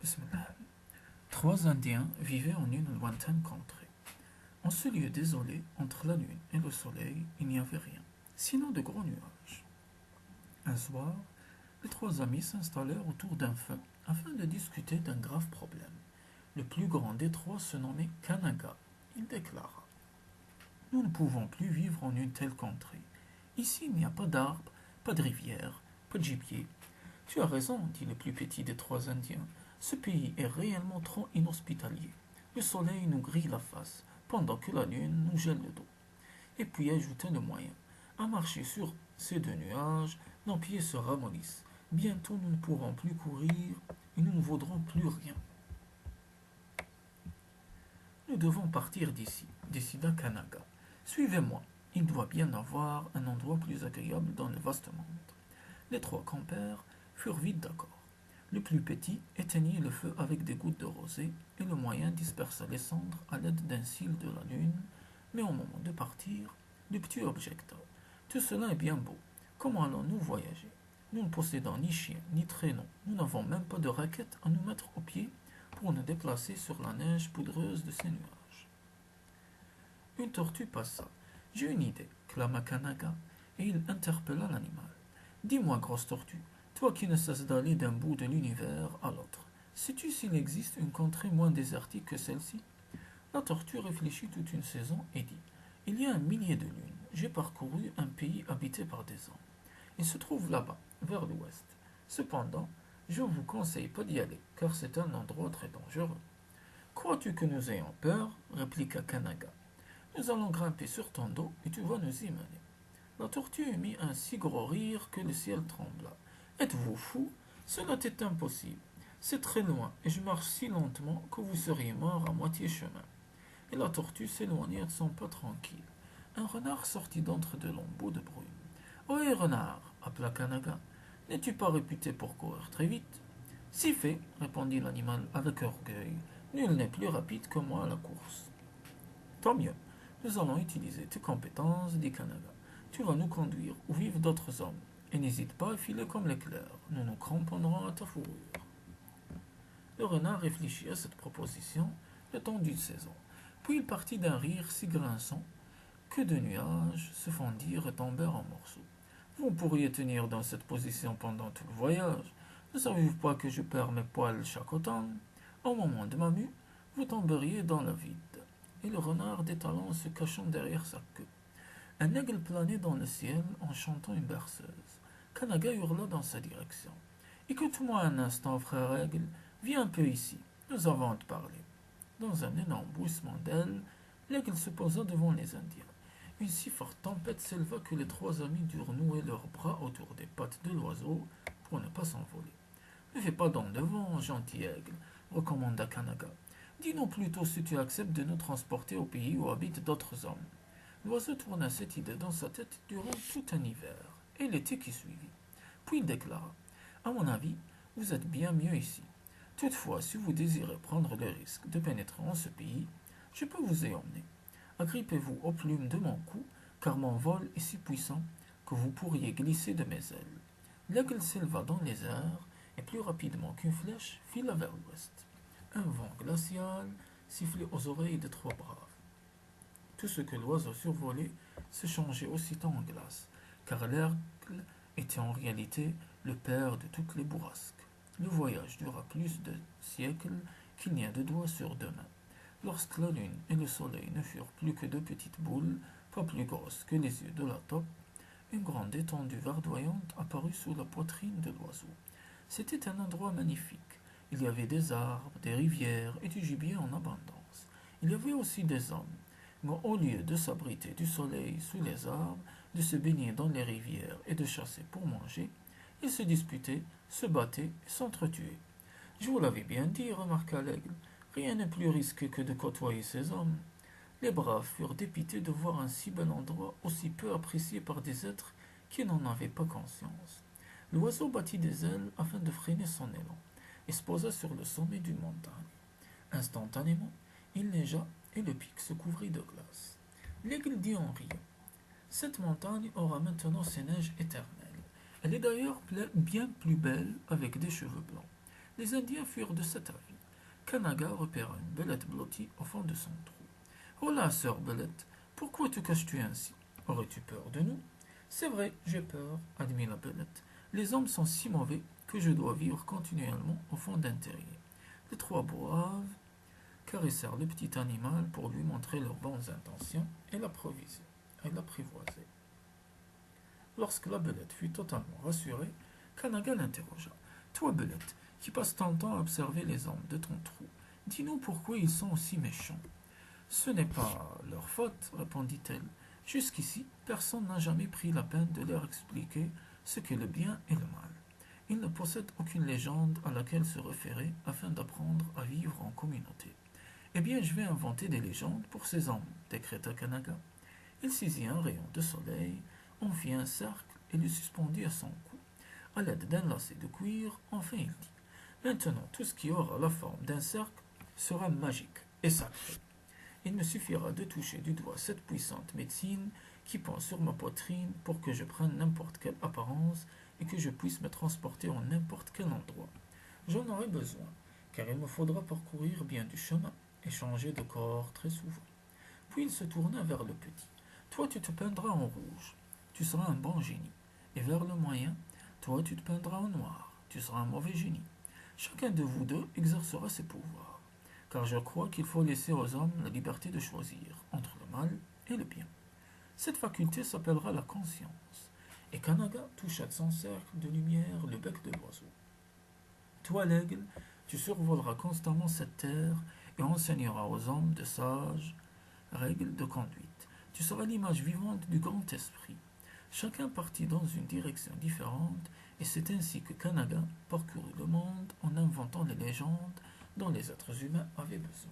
Bismillah. Trois Indiens vivaient en une lointaine contrée. En ce lieu désolé, entre la lune et le soleil, il n'y avait rien, sinon de gros nuages. Un soir, les trois amis s'installèrent autour d'un feu afin de discuter d'un grave problème. Le plus grand des trois se nommait Kanaga. Il déclara: Nous ne pouvons plus vivre en une telle contrée. Ici, il n'y a pas d'arbres, pas de rivière, pas de gibier. Tu as raison, dit le plus petit des trois Indiens. Ce pays est réellement trop inhospitalier. Le soleil nous grille la face, pendant que la lune nous gèle le dos. Et puis ajouta le moyen. À marcher sur ces deux nuages, nos pieds se ramollissent. Bientôt nous ne pourrons plus courir et nous ne vaudrons plus rien. Nous devons partir d'ici, décida Kanaga. Suivez-moi, il doit bien avoir un endroit plus agréable dans le vaste monde. Les trois compères furent vite d'accord. Le plus petit éteignit le feu avec des gouttes de rosée et le moyen dispersa les cendres à l'aide d'un cil de la lune, mais au moment de partir, le petit objecta. Tout cela est bien beau. Comment allons-nous voyager? Nous ne possédons ni chien, ni traîneau. Nous n'avons même pas de raquettes à nous mettre aux pieds pour nous déplacer sur la neige poudreuse de ces nuages. Une tortue passa. J'ai une idée, clama Kanaga, et il interpella l'animal. Dis-moi, grosse tortue, toi qui ne cesses d'aller d'un bout de l'univers à l'autre, sais-tu s'il existe une contrée moins désertique que celle-ci? La tortue réfléchit toute une saison et dit: Il y a un millier de lunes, j'ai parcouru un pays habité par des hommes. Il se trouve là-bas, vers l'ouest. Cependant, je vous conseille pas d'y aller, car c'est un endroit très dangereux. Crois-tu que nous ayons peur? Répliqua Kanaga. Nous allons grimper sur ton dos et tu vas nous y mener. La tortue émit un si gros rire que le ciel trembla. Êtes-vous fou? Cela est impossible. C'est très loin et je marche si lentement que vous seriez mort à moitié chemin. Et la tortue s'éloigna de son pas tranquille. Un renard sortit d'entre de lambeaux de brume. Ohé, renard, appela Kanaga. N'es-tu pas réputé pour courir très vite? Si fait, répondit l'animal avec orgueil. Nul n'est plus rapide que moi à la course. Tant mieux. Nous allons utiliser tes compétences, dit Kanaga. Tu vas nous conduire où vivent d'autres hommes. Et n'hésite pas à filer comme l'éclair. Nous nous cramponnerons à ta fourrure. Le renard réfléchit à cette proposition le temps d'une saison. Puis il partit d'un rire si grinçant que de nuages se fondirent et tombèrent en morceaux. Vous pourriez tenir dans cette position pendant tout le voyage. Ne savez-vous pas que je perds mes poils chaque automne? Au moment de ma mue, vous tomberiez dans le vide. Et le renard détalant se cachant derrière sa queue. Un aigle planait dans le ciel en chantant une berceuse. Kanaga hurla dans sa direction. Écoute-moi un instant, frère aigle, viens un peu ici, nous avons à te parler. Dans un énorme bruissement d'ailes, l'aigle se posa devant les Indiens. Une si forte tempête s'éleva que les trois amis durent nouer leurs bras autour des pattes de l'oiseau pour ne pas s'envoler. Ne fais pas don de vent, gentil aigle, recommanda Kanaga. Dis-nous plutôt si tu acceptes de nous transporter au pays où habitent d'autres hommes. L'oiseau tourna cette idée dans sa tête durant tout un hiver et l'été qui suivit. Puis il déclara: À mon avis, vous êtes bien mieux ici. Toutefois, si vous désirez prendre le risque de pénétrer en ce pays, je peux vous y emmener. Agrippez-vous aux plumes de mon cou, car mon vol est si puissant que vous pourriez glisser de mes ailes. L'aigle s'éleva dans les airs et plus rapidement qu'une flèche fila vers l'ouest. Un vent glacial sifflait aux oreilles des trois braves. Tout ce que l'oiseau survolait se changeait aussitôt en glace, car l'aigle était en réalité le père de toutes les bourrasques. Le voyage dura plus de siècles qu'il n'y a de doigts sur deux mains. Lorsque la lune et le soleil ne furent plus que deux petites boules, pas plus grosses que les yeux de la taupe, une grande étendue verdoyante apparut sous la poitrine de l'oiseau. C'était un endroit magnifique. Il y avait des arbres, des rivières et du gibier en abondance. Il y avait aussi des hommes. Mais au lieu de s'abriter du soleil sous les arbres, de se baigner dans les rivières et de chasser pour manger, ils se disputaient, se battaient et s'entretuaient. Je vous l'avais bien dit, remarqua l'aigle, rien n'est plus risqué que de côtoyer ces hommes. Les braves furent dépités de voir un si bel endroit aussi peu apprécié par des êtres qui n'en avaient pas conscience. L'oiseau battit des ailes afin de freiner son élan et se posa sur le sommet d'une montagne. Instantanément, il neigea et le pic se couvrit de glace. L'aigle dit en riant: Cette montagne aura maintenant ses neiges éternelles. Elle est d'ailleurs bien plus belle avec des cheveux blancs. Les Indiens furent de cet avis. Kanaga repéra une belette blottie au fond de son trou. Oh là, sœur Belette, pourquoi te caches-tu ainsi? Aurais-tu peur de nous? C'est vrai, j'ai peur, admit la Belette. Les hommes sont si mauvais que je dois vivre continuellement au fond d'un terrier. Les trois braves caressèrent le petit animal pour lui montrer leurs bonnes intentions et l'apprivoiser. Lorsque la Belette fut totalement rassurée, Kanaga l'interrogea. Toi, Belette, qui passes ton temps à observer les hommes de ton trou, dis-nous pourquoi ils sont aussi méchants. Ce n'est pas leur faute, répondit-elle. Jusqu'ici, personne n'a jamais pris la peine de leur expliquer ce qu'est le bien et le mal. Ils ne possèdent aucune légende à laquelle se référer afin d'apprendre à vivre en communauté. Eh bien, je vais inventer des légendes pour ces hommes, décréta Kanaga. Il saisit un rayon de soleil, en fit un cercle et le suspendit à son cou. À l'aide d'un lacet de cuir, enfin il dit Maintenant, tout ce qui aura la forme d'un cercle sera magique et sacré. Il me suffira de toucher du doigt cette puissante médecine qui pend sur ma poitrine pour que je prenne n'importe quelle apparence et que je puisse me transporter en n'importe quel endroit. J'en aurai besoin, car il me faudra parcourir bien du chemin et changer de corps très souvent. Puis il se tourna vers le petit. Toi, tu te peindras en rouge, tu seras un bon génie. Et vers le moyen, toi, tu te peindras en noir, tu seras un mauvais génie. Chacun de vous deux exercera ses pouvoirs, car je crois qu'il faut laisser aux hommes la liberté de choisir entre le mal et le bien. Cette faculté s'appellera la conscience. Et Kanaga toucha de son cercle de lumière le bec de l'oiseau. Toi, l'aigle, tu survoleras constamment cette terre et enseigneras aux hommes de sages règles de conduite. Tu seras l'image vivante du grand esprit. Chacun partit dans une direction différente, et c'est ainsi que Kanaga parcourut le monde en inventant les légendes dont les êtres humains avaient besoin.